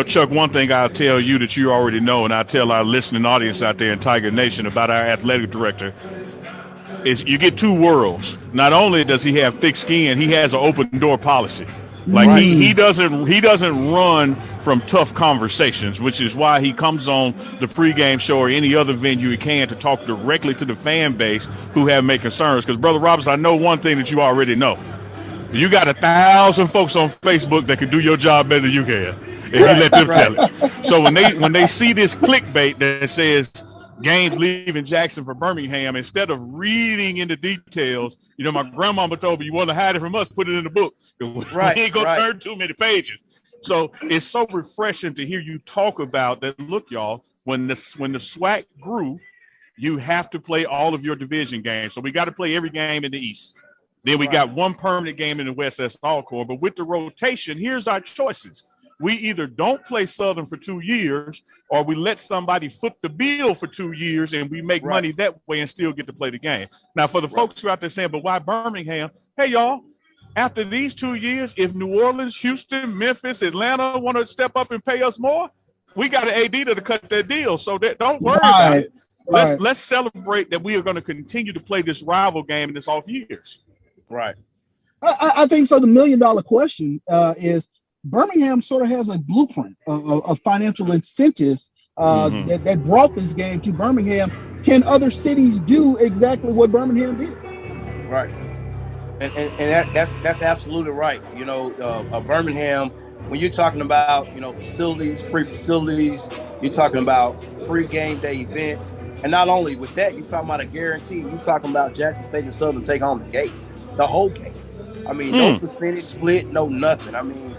Chuck, one thing I'll tell you that you already know, and I tell our listening audience out there in Tiger Nation about our athletic director, is you get two worlds. Not only does he have thick skin, he has an open door policy. Like he doesn't run from tough conversations, which is why he comes on the pregame show or any other venue he can to talk directly to the fan base who have made concerns. Because Brother Roberts, I know one thing that you already know. You got 1,000 folks on Facebook that can do your job better than you can if you let them tell it. So when they see this clickbait that says Gaines leaving Jackson for Birmingham, instead of reading into details, my grandmama told me, you want to hide it from us, put it in the book. We ain't gonna turn too many pages. So it's so refreshing to hear you talk about that. Look, y'all, when the SWAC grew, you have to play all of your division games. So we got to play every game in the East. Then we got one permanent game in the West, that's All-Core. But with the rotation, here's our choices. We either don't play Southern for 2 years, or we let somebody foot the bill for 2 years and we make money that way and still get to play the game. Now, for the folks who are out there saying, but why Birmingham? Hey, y'all, after these 2 years, if New Orleans, Houston, Memphis, Atlanta want to step up and pay us more, we got an AD to cut that deal. So don't worry about it. Let's celebrate that we are going to continue to play this rival game in this off years. Right. I think so. The $1 million question is Birmingham sort of has a blueprint of financial incentives that brought this game to Birmingham. Can other cities do exactly what Birmingham did? Right. And that's absolutely right. Birmingham, when you're talking about, facilities, free facilities, you're talking about free game day events. And not only with that, you're talking about a guarantee. You're talking about Jackson State and Southern take on the gate. The whole game. I mean, no percentage split, no nothing. I mean,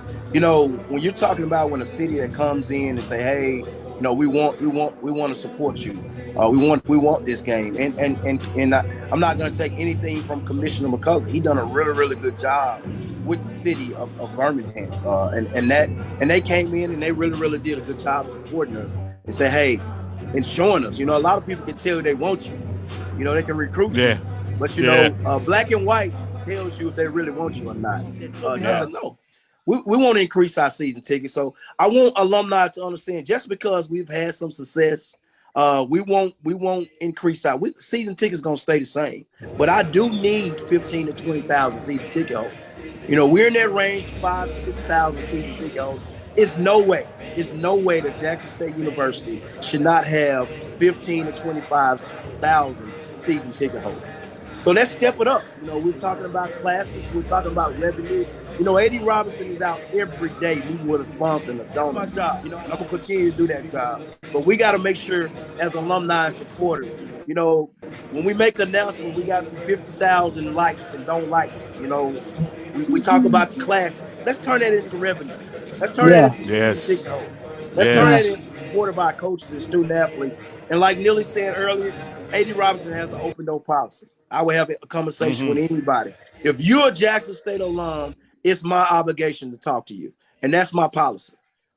when you're talking about when a city that comes in and say, hey, we want to support you. We want this game. And I'm not going to take anything from Commissioner McCullough. He done a really, really good job with the city of Birmingham. And they came in and they really, really did a good job supporting us and say, hey, and showing us. A lot of people can tell they want you. They can recruit you. But black and white tells you if they really want you or not. Yes or no. We want to increase our season tickets. So I want alumni to understand, just because we've had some success, we won't increase our season tickets gonna stay the same. But I do need 15,000 to 20,000 season ticket holders. We're in that range, 5,000 to 6,000 season ticket holders. It's no way that Jackson State University should not have 15,000 to 25,000 season ticket holders. So let's step it up. We're talking about classics. We're talking about revenue. A.D. Robinson is out every day meeting with a sponsor and a donor. My job. I'm going to continue to do that job. But we got to make sure, as alumni and supporters, when we make an announcement, we got 50,000 likes and don't likes. We talk about the class. Let's turn that into revenue. Let's turn that into ticket holders. Let's turn that into supported by coaches and student athletes. And like Neely said earlier, A.D. Robinson has an open door policy. I would have a conversation with anybody. If you're a Jackson State alum, it's my obligation to talk to you. And that's my policy.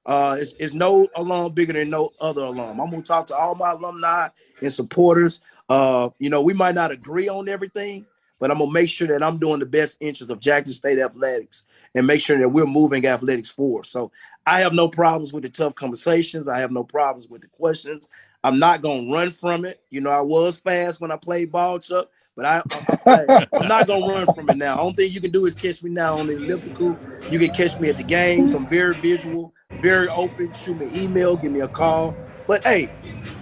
It's no alum bigger than no other alum. I'm going to talk to all my alumni and supporters. We might not agree on everything, but I'm going to make sure that I'm doing the best interest of Jackson State athletics and make sure that we're moving athletics forward. So I have no problems with the tough conversations. I have no problems with the questions. I'm not going to run from it. I was fast when I played ball, Chuck. But I'm not going to run from it now. Only thing you can do is catch me now on the elliptical. You can catch me at the games. I'm very visual, very open. Shoot me an email, give me a call. But, hey,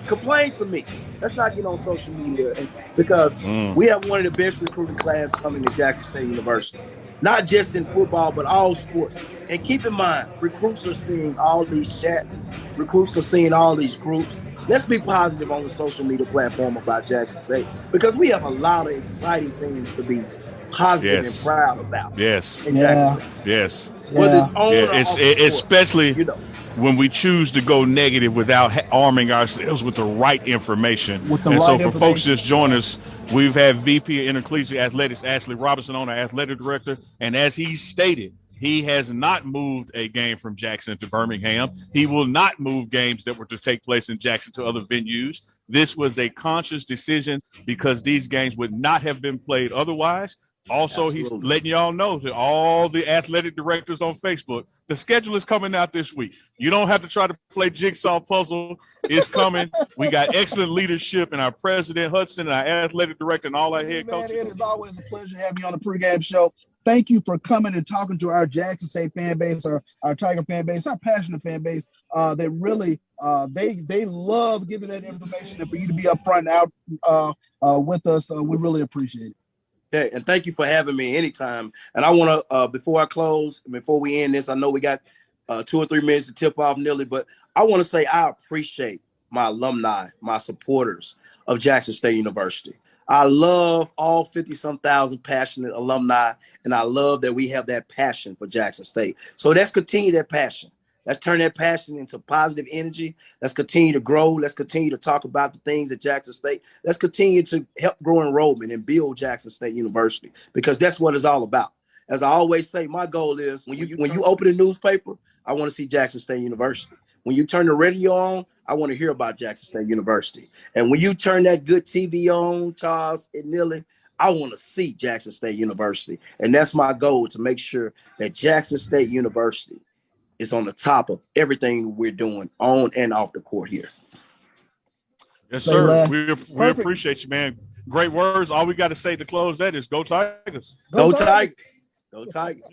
complain to me. Let's not get on social media because we have one of the best recruiting class coming to Jackson State University. Not just in football, but all sports. And keep in mind, recruits are seeing all these chats. Recruits are seeing all these groups. Let's be positive on the social media platform about Jackson State because we have a lot of exciting things to be positive and proud about. Yes. In Jackson State. Yes. Whether it's on or off the court, especially when we choose to go negative without arming ourselves with the right information. For folks just join us, we've had VP of Intercollegiate Athletics, Ashley Robinson, on, our athletic director. And as he stated, he has not moved a game from Jackson to Birmingham. He will not move games that were to take place in Jackson to other venues. This was a conscious decision because these games would not have been played otherwise. Also, Absolutely. he's letting y'all know that all the athletic directors on Facebook, the schedule is coming out this week. You don't have to try to play jigsaw puzzle. It's coming. We got excellent leadership in our president, Hudson, and our athletic director, and all our head coaches. It is always a pleasure having you on the pregame show. Thank you for coming and talking to our Jackson State fan base, our Tiger fan base, our passionate fan base. They really they love giving that information, and for you to be upfront and out with us, we really appreciate it. Yeah, and thank you for having me anytime. And I want to, before I close, before we end this, I know we got 2 or 3 minutes to tip off nearly, but I want to say I appreciate my alumni, my supporters of Jackson State University. I love all 50-some thousand passionate alumni, and I love that we have that passion for Jackson State. So let's continue that passion. Let's turn that passion into positive energy. Let's continue to grow. Let's continue to talk about the things at Jackson State. Let's continue to help grow enrollment and build Jackson State University, because that's what it's all about. As I always say, my goal is when you open a newspaper, I want to see Jackson State University. When you turn the radio on, I want to hear about Jackson State University. And when you turn that good TV on, Charles and Nilly, I want to see Jackson State University. And that's my goal, to make sure that Jackson State University is on the top of everything we're doing on and off the court here. Yes, sir. We appreciate you, man. Great words. All we got to say to close that is go Tigers. Go Tigers. Go Tigers.